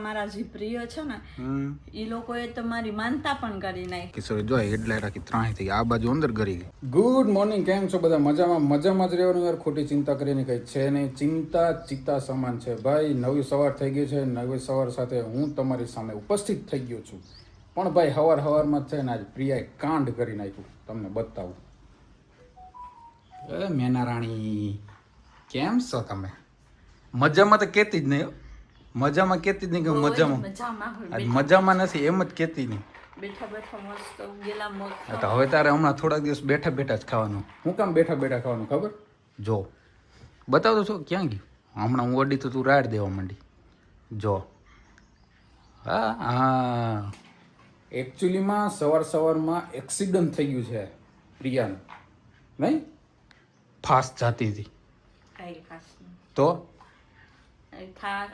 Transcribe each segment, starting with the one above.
મારા જે પ્રિય છે ને એ લોકોએ તો મારી માનતા પણ કરી નાખી. કિશોરી જો હેડલાઇટ આખી ત્રાહી થઈ આ બાજુ અંદર કરી ગઈ. ગુડ મોર્નિંગ, કેમ છો બધા? મજામાં જ રહેવાનું યાર, ખોટી ચિંતા કરીને કઈ છે નહીં. ચિંતા ચિત્તા સમાન છે ભાઈ. નવી સવાર થઈ ગઈ છે. નવી સવાર સાથે હું તમારી સામે ઉપસ્થિત થઈ ગયો છું. પણ ભાઈ સવારમાં છે ને આજ પ્રિયાએ કાંડ કરી નાખ્યું. તમને બતાવું. એ મેના રાણી કેમ છો તમે? મજામાં તો કેતી જ નહીં હો. મજામાં કેતી જ નહીં કે મજામાં નથી, એમ જ કેતી નહીં. બેઠા મસ્ત ગેલા મગ. તો હવે તારે હમણાં થોડાક દિવસ બેઠા જ ખાવાનું. હું કામ બેઠા ખાવાનું ખબર? જો બતાવતો છો ક્યાં ગયું? હમણાં હું અડી તો તું રાડ દેવા માંડી. જો હા એકચ્યુઅલીમાં સવારમાં એક્સિડન્ટ થઈ ગયું છે પ્રિયાનું. નહીં ફાસ્ટ જાતી હતી તો થાવા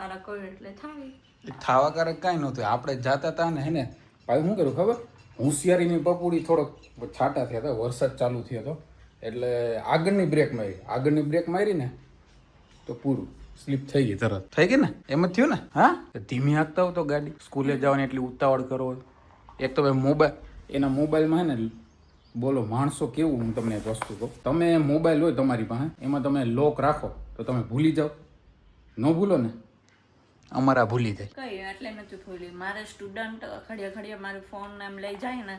કારક કાંઈ નહોતું. આપણે જાતા હતા ને હેને ભાઈ શું કર્યું ખબર? હોશિયારીની પપુડી થોડોક છાંટા થયા હતા, વરસાદ ચાલુ થયો હતો એટલે આગળની બ્રેક મારી ને તો પૂરું સ્લીપ થઈ ગઈ. તરત થઈ ગઈ ને, એમ જ થયું ને. હા ધીમી હાંકતા હો તો ગાડી સ્કૂલે જવાની એટલી ઉતાવળ કરો. એક તો ભાઈ એના મોબાઈલમાં હે ને બોલો માણસો કેવું. હું તમને એક વસ્તુ કહું, તમે મોબાઈલ હોય તમારી પાસે, એમાં તમે લોક રાખો તો તમે ભૂલી જાઓ. ન ભૂલો ને, અમારા ભૂલી જાય. કઈ એટલે નથી ભૂલી. મારે સ્ટુડન્ટ ખડિયા મારો ફોન એમ લઈ જાય ને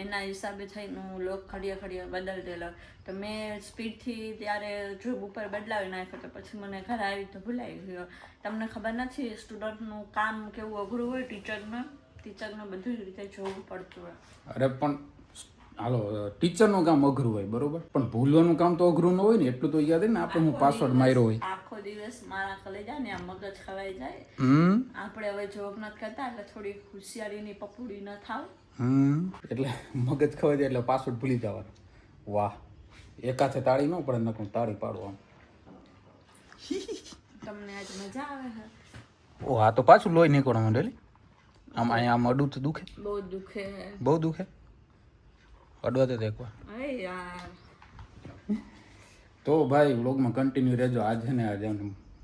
એના હિસાબે થઈને હું લોક ખડિયા બદલતેલો. તો મેં સ્પીડથી ત્યારે જોબ ઉપર બદલાવી નાખ્યો તો પછી મને ઘરે આવી તો ભૂલાઈ ગયો. તમને ખબર નથી સ્ટુડન્ટનું કામ કેવું અઘરું હોય. ટીચરને બધું રીતે જોવું પડતું હોય. અરે પણ હાલો, ટીચરનું કામ અઘરું હોય બરોબર, પણ ભૂલવાનું કામ તો અઘરું ન હોય ને. એટલું તો યાદ હોય ને આપણે હું પાસવર્ડ માર્યો હોય. આખો દિવસ મારા ખલે જાય ને આ મગજ ખવાઈ જાય. આપણે હવે જોબ નથી કરતા એટલે થોડી હોશિયારીની પપુડી ન થાવ. એટલે મગજ ખવાઈ જાય એટલે પાસવર્ડ ભૂલી જવાનું. વાહ, એકાથે તાળી ન પડે, નકર તાળી પાડું આમ. તમને આજ મજા આવે છે? ઓ હા, તો પાછું લોહી નીકળવા માંડે. આમ અહીંયા આમ અડું તો દુખે, બહુ દુખે. અડવા તો એકવાર. અરે યાર, તો ભાઈ વ્લોગમાં કન્ટિન્યુ રહેજો. આજ છે ને આજે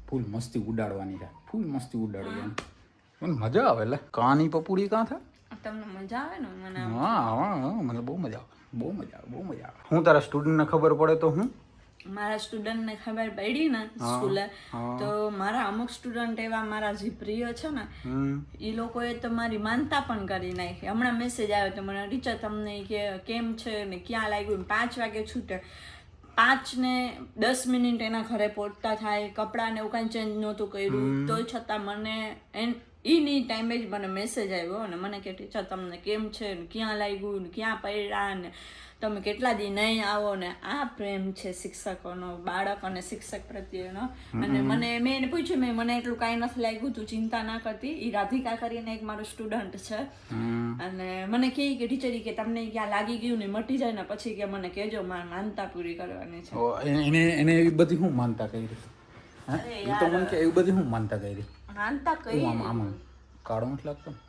ફૂલ મસ્તી ઉડાડવાની છે. ફૂલ મસ્તી ઉડાડવાની. મને મજા આવે. એટલે કાની પપુડી કાં થાય? તમને મજા આવે ને? મને હા મને બહુ મજા આવે. હું તારા સ્ટુડન્ટને ખબર પડે તો હું મારા સ્ટુડન્ટને ખબર પડી ને સ્કૂલે તો મારા અમુક સ્ટુડન્ટ એવા મારા જે પ્રિય છે ને એ લોકોએ તો મારી માનતા પણ કરી નાખી. હમણાં મેસેજ આવ્યો તો મને, ટીચર તમને કે કેમ છે ને ક્યાં લાગ્યું. 5 વાગે છૂટે, 5 ને 10 મિનિટ એના ઘરે પહોંચતા થાય. કપડાં ને એવું કાંઈ ચેન્જ નહોતું કર્યું તો છતાં મને એની ટાઈમે જ મને મેસેજ આવ્યો અને મને કે ટીચર તમને કેમ છે ને ક્યાં લાગ્યું ને ક્યાં પડ્યા ને તમે કેટલા દી નહીં આવો ને. આ પ્રેમ છે શિક્ષકોનો, બાળક અને શિક્ષક પ્રત્યેનો. અને મેં એને પૂછ્યું, મને એટલું કાંઈ નથી લાગ્યું, તું ચિંતા ના કરતી. એ રાધિકા કરીને એક મારો સ્ટુડન્ટ છે અને મને કહે કે ટીચર કે તમને ક્યાં લાગી ગયું ને મટી જાય ને પછી કે મને કહેજો, મારે માનતા પૂરી કરવાની છે. એને એવી બધી હું માનતા કરી? તો મને કે એવી બધી હું માનતા કરી? માનતા કરી આમ કાળો નથી લાગતો?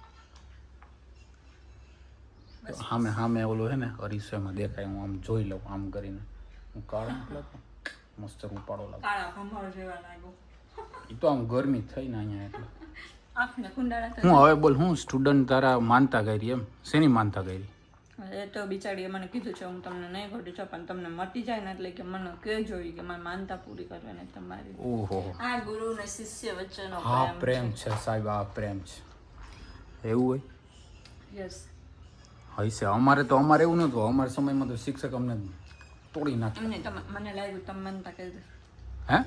સામે ઓલું હે ને અરીસામાં દેખાય, હું આમ જોઈ લઉં આમ કરીને. હું કાળો નથી લાગતો? મસ્ત રૂપાળો લાગે. કાળા ખંભાળ જેવા લાગો. એ તો આમ ગરમી થઈ ને અહીંયા એટલે. આંખને કુંડાળા. હું હવે બોલ, હું સ્ટુડન્ટ તારા માનતા કરી એમ? શેની માનતા કરી? એ તો બિચારીએ મને કીધું છે હું તમને નહીં ઘટી છું પણ તમને મટી જાય ને એટલે કે મને કહેજો કે મારે માનતા પૂરી કરવાની તમારી. ઓહો, આ ગુરુ ને શિષ્ય વચ્ચેનો પ્રેમ છે સાહેબ. આ પ્રેમ છે. એવું હોય? યસ. હશે. અમારે એવું નહોતું. અમારા સમયમાં તો શિક્ષક અમને તોડી નાખે. મને લાગ્યું તમે માનતા કરી દે. હે?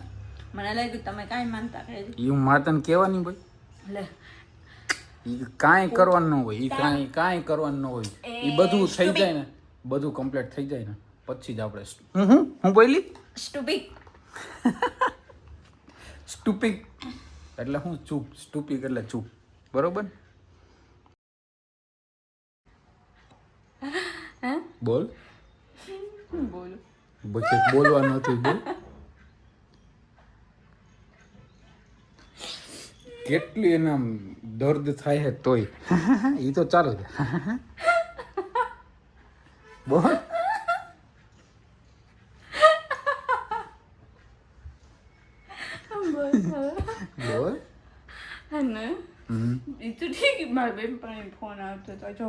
મને લાગ્યું તમે કાંઈ માનતા કરી દે. એ હું મારે તને કહેવાની ભાઈ. લે એ કાંઈ કરવાનું ન હોય. એ કાંઈ કરવાનું ન હોય. એ બધું થઈ જાય ને, બધું કમ્પ્લીટ થઈ જાય ને પછી જ આપણે હું બોલી સ્ટુપિક એટલે હું ચૂપ. સ્ટુપિક એટલે ચૂપ, બરોબર? બોલ. બોલવાનું હતું. બોલ. કેટલી એના દર્દ થાય છે તોય એ તો ચાલુ છે. બોલ. બોલ. એ તો ઠીક મારા બેન પણ ફોન આવતો તો જો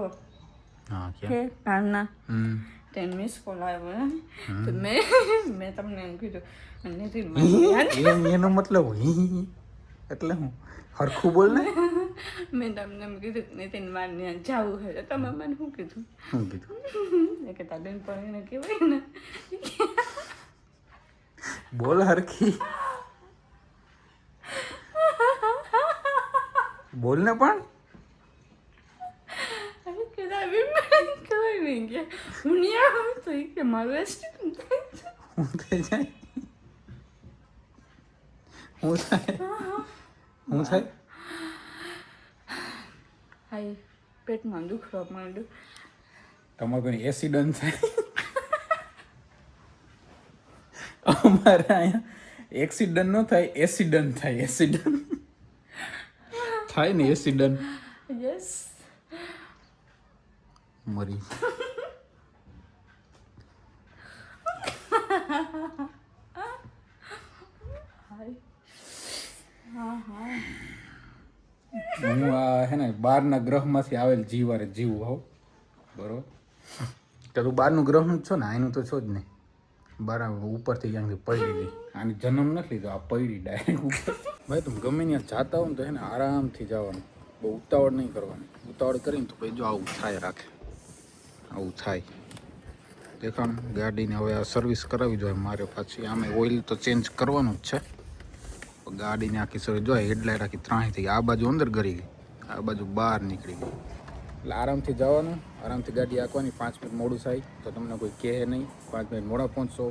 હા કે કાલના હમ 10 મિસ કોલ આવ્યો ને તો મેં તમને એમ કીધું નીતિન મારી એનો મતલબ એટલે હું હરખું બોલ ને મેં તમને એમ કીધું નીતિન મારે ત્યાં જવું હોય તો તમે મને શું કીધું શું કીધું એ કે તાર બેન પણ એને કહેવાય ને બોલ હરખી બોલ ને પણ અરે કે તાર બેન પણ કહેવાય નહીં કે હું નહીં આવું તો એ કે મારું એક્સિડન્ટ થાય છે હું થઈ જાય હું થાય હું થાય હાય પેટમાં દુખવા માંડ્યું તમારે કોઈ એસિડન્ટ થાય અમારે અહીંયા એક્સિડન્ટ ન થાય એસિડન્ટ થાય એસિડન્ટ થાય ને એસિડન્ટ યસ મરી હાય હા હા હું આ હે ને બહારના ગ્રહમાંથી આવેલ જીવારે જીવું હોઉં બરોબર તો તું બહારનું ગ્રહનું જ છો ને આનું તો છો જ નહીં બરાબર ઉપરથી ક્યાંકથી પડી ગઈ આની જન્મ નથી લીધો આ પડી ડાયરેક્ટ ઉપર ભાઈ તમે ગમે ત્યાં જાતા હો ને તો હે ને આરામથી જવાનું બહુ ઉતાવળ નહીં કરવાની ઉતાવળ કરીને તો પછી જો આવું થાય રાખે આવું થાય દેખાણ ગાડીને હવે આ સર્વિસ કરાવી જોઈએ મારે પાછી આમે ઓઇલ તો ચેન્જ કરવાનું જ છે ગાડીને આખી સર્વિસ જોઈએ હેડલાઇટ આખી ત્રાણી થઈ ગઈ આ બાજુ અંદર ગરી ગઈ આ બાજુ બહાર નીકળી ગઈ એટલે આરામથી જવાનું આરામથી ગાડી આંકવાની 5 મિનિટ મોડું થાય તો તમને કોઈ કહે નહીં 5 મિનિટ મોડા પહોંચશો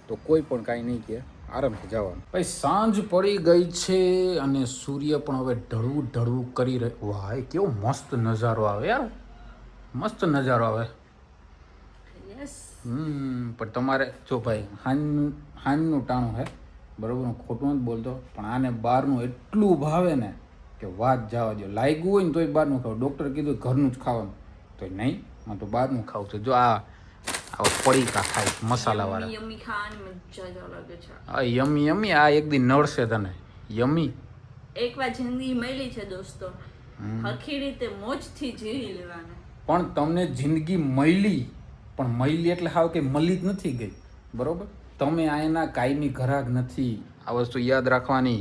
તો કોઈ પણ કાંઈ નહીં કહે આરામથી જવાનું ભાઈ સાંજ પડી ગઈ છે અને સૂર્ય પણ હવે ઢળવું ઢળવું કરી રહ્યો વાહ એ કેવો મસ્ત નજારો આવે યાર મસ્ત નજારો આવે યસ પણ તમારે જો ભાઈ હાંજનું ટાણું હે બરોબર હું ખોટું નથી બોલતો પણ આને બહારનું એટલું ભાવે ને કે વાત જવા દો લાગ્યું હોય ને તોય બહારનું ખાવ ડૉક્ટરે કીધું ઘરનું જ ખાવાનું તો નહીં હું તો બહારનું ખાવું છું જો આ પડીકા ખાય મસાલાવાળા યમી ખાવાની મજા જ અલગ છે આ યમી યમી આ એક દી નડશે તને યમી એકવાર જિંદગી મળી છે દોસ્તો હરખી રીતે મોજથી જીવી લેવાના પણ તમને જિંદગી મળી પણ મળી એટલે હાવ કે મળી જ નથી ગઈ બરોબર તમે આ એના કાયમી ઘરાક નથી આ વસ્તુ યાદ રાખવાની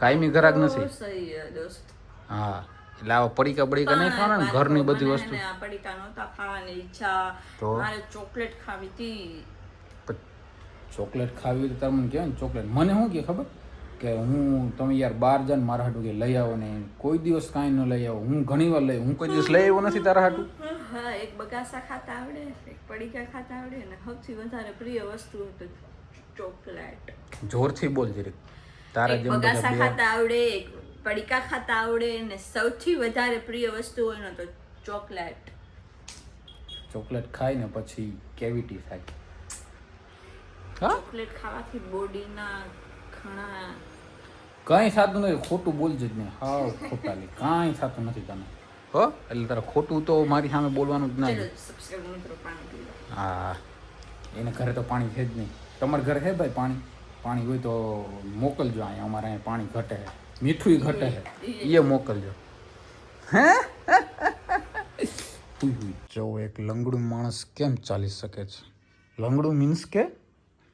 કાયમી ઘરાક નથી સહી છે દોસ્ત હા એટલે આવા પડીકા બડીકા નહીં ખાવાના ને ઘરની બધી વસ્તુ આ પડીકા નહોતા ખાવાની ઈચ્છા તો? મારે ચોકલેટ ખાવી હતી ચોકલેટ ખાવી હોય તો તારે મને કહેવાય ને ચોકલેટ મને શું કે ખબર કે હું તમે યાર બહાર જાને મારા હાટું કે લઈ આવો ને કોઈ દિવસ કાંઈ ન લઈ આવો હું ઘણી વાર લઈ હું કોઈ દિવસ લઈ આવ્યો નથી તારા હાટું હા એક બગાસા ખાતા આવડે એક પડીકા ખાતા આવડે ને સૌથી વધારે પ્રિય વસ્તુ હતું ચોકલેટ જોરથી બોલ જરીક તારા એક જેમ બગાસા બધા ખાતા આવડે એક પડીકા ખાતા આવડે ને સૌથી વધારે પ્રિય વસ્તુ હોય ને તો ચોકલેટ ચોકલેટ ખાય ને પછી કેવિટી થાય હા ચોકલેટ ખાવાથી બોડીના ઘણા કાંઈ થતું નથી ખોટું બોલજે જ નહીં હાવ ખોટાલી કાંઈ થતું નથી તને હો એટલે તારે ખોટું તો મારી સામે બોલવાનું જ ના ચલો સબસ્ક્રાઇબ મિત્રો પાણી પી લો હા એને ઘરે તો પાણી છે જ નહીં તમારા ઘરે હે ભાઈ પાણી હોય તો મોકલજો અહીંયા અમારે અહીંયા પાણી ઘટે છે મીઠું ઘટે છે એ મોકલજો હે જો એક લંગડું માણસ કેમ ચાલી શકે છે લંગડું મીન્સ કે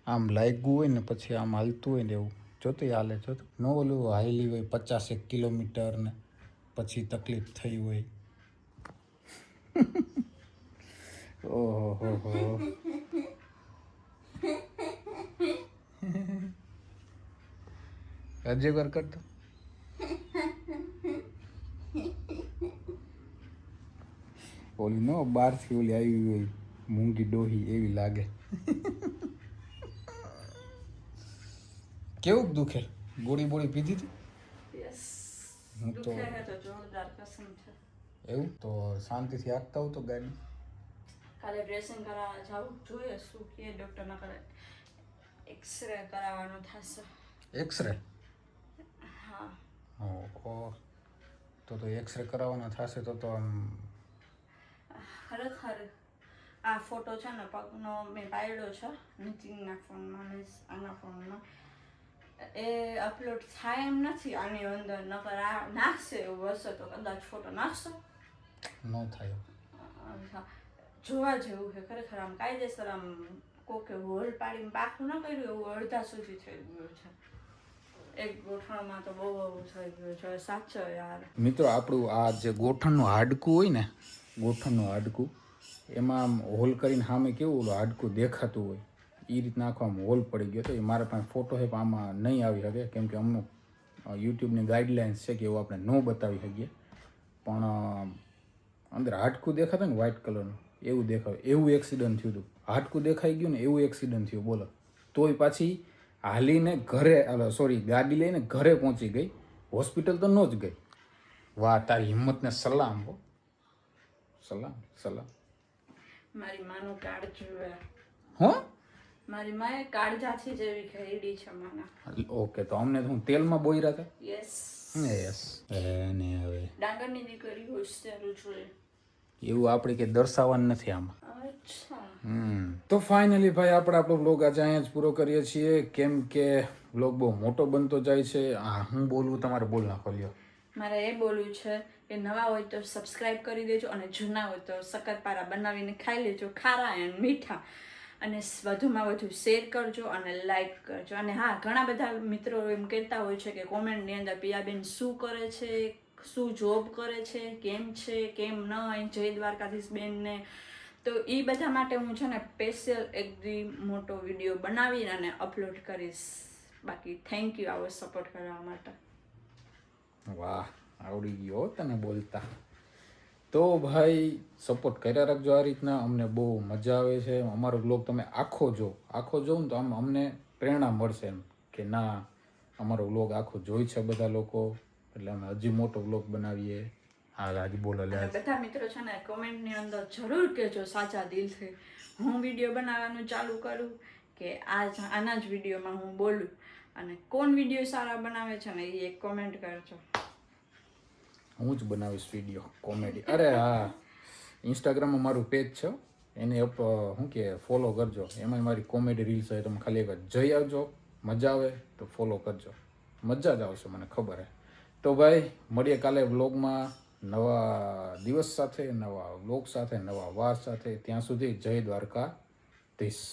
આમ લાગ્યું હોય ને પછી આમ હાલતું હોય ને એવું જોતો હાલે જોતો ન ઓલું હાઈલી હોય 50 કિલોમીટર ને પછી તકલીફ થઈ હોય ઓહો હો હજી વાર કરતો ઓલી નો બહારથી ઓલી આવી હોય મૂંગી ડોહી એવી લાગે કેવું દુખે ગોળી બોળી પીધી હતી યસ હું તો દુખે છે તો જોરદાર કસમ છે એવું તો શાંતિથી હાંકતા હોવ તો ગાડી કાલે ડ્રેસિંગ કરાવવા જવું જોઈએ શું કે ડૉક્ટર ના કરે એક્સરે કરાવવાનો થશે એક્સરે હા ઓહો તો એક્સરે કરાવવાના થશે તો આમ ખરેખર આ ફોટો છે ને પગનો મેં પાડ્યો છે નીતિનના ફોનમાં ને આના ફોનમાં એ અપલોડ થાય એમ નથી આની અંદર, નકર આ નાખશે એવું હશે તો કદાચ ફોટો નાખશો. ન થાય. અચ્છા, જોવા જેવું છે ખરેખર. આમ કાયદેસર આમ કોકે હોલ પાડીને પાકું ન કર્યું એવું અડધા સુધી થઈ ગયું છે. એક ગોઠણમાં તો બહુ થઈ ગયું છે સાચો યાર. મિત્રો આપણું આ જે ગોઠણનું હાડકું હોય ને, ગોઠણનું હાડકું, એમાં આમ હોલ કરીને સામે કેવું ઓલું હાડકું દેખાતું હોય એ રીતના આખો આમ હોલ પડી ગયો હતો. એ મારા પાસે ફોટો છે પણ આમાં નહીં આવી શકે કેમ કે અમુક યુટ્યુબની ગાઈડલાઇન્સ છે કે એવું આપણે ન બતાવી શકીએ. પણ અંદર હાડકું દેખાતું ને વ્હાઇટ કલરનું એવું દેખાય, એવું એક્સિડન્ટ થયું હતું. હાડકું દેખાઈ ગયું ને એવું એક્સિડન્ટ થયું બોલો. તોય પાછી હાલીને ઘરે, સોરી ગાડી લઈને ઘરે પહોંચી ગઈ, હોસ્પિટલ તો ન જ ગઈ. વાહ, તારી હિંમતને સલામ હો, સલામ સલામ. મારી માનું કાર્ડ જોવે. હો, મારી માએ કાળજાથી જેવી ઘેડી છે માના. ઓકે, તો અમને તો હું તેલમાં બોયરા હતા. યસ. યસ. ને હવે ડાંગરની દીકરી હોશિયાર જોઈએ એવું આપણે કે દર્શાવવાનું નથી આમાં. અચ્છા. તો ફાઇનલી ભાઈ આપણે આપણો બ્લોગ આજે અહીંયા જ પૂરો કરીએ છીએ કેમ કે બ્લોગ બહુ મોટો બનતો જાય છે. હું બોલવું તમારે બોલ નાખો લ્યો. મારે એ બોલવું છે કે નવા હોય તો સબસ્ક્રાઇબ કરી દેજો અને જૂના હોય તો શક્કરપારા બનાવીને ખાઈ લેજો, ખારા અને મીઠા. અને વધુમાં વધુ શેર કરજો અને લાઈક કરજો. અને હા, ઘણા બધા મિત્રો એમ કહેતા હોય છે કે કોમેન્ટની અંદર પિયાબેન શું કરે છે, શું જોબ કરે છે, કેમ છે, કેમ ન, જય દ્વારકાધીશ બેનને. તો એ બધા માટે હું છે ને સ્પેશિયલ એક દી મોટો વિડીયો બનાવીને અને અપલોડ કરીશ. બાકી થેન્ક યુ આવો સપોર્ટ કરવા માટે. વાહ, આવડી ગયો તને બોલતા. તો ભાઈ સપોર્ટ કર્યા રાખજો આ રીતના, અમને બહુ મજા આવે છે. અમારો બ્લોગ તમે આખો જો ને તો આમ અમને પ્રેરણા મળશે એમ કે ના અમારો બ્લોગ આખો જોઈ છે બધા લોકો, એટલે અમે હજી મોટો બ્લોગ બનાવીએ. હા આજે બોલો લે. બધા મિત્રો છે ને કોમેન્ટની અંદર જરૂર કહેજો સાચા દિલથી, હું વિડીયો બનાવવાનું ચાલુ કરું કે આના જ વિડીયોમાં હું બોલું. અને કોણ વિડીયો સારા બનાવે છે ને એ એક કોમેન્ટ કરજો. હું જ બનાવીશ વિડીયો કોમેડી. અરે હા, ઇન્સ્ટાગ્રામમાં મારું પેજ છે, એને શું કે ફોલો કરજો. એમાં મારી કોમેડી રીલ્સ હોય, તમે ખાલી એક જઈ આવજો, મજા આવે તો ફોલો કરજો, મજા જ આવશે મને ખબર હે. તો ભાઈ મળીએ કાલે વ્લોગમાં નવા દિવસ સાથે, નવા વ્લોગ સાથે, નવા વાર સાથે. ત્યાં સુધી જય દ્વારકાધીશ.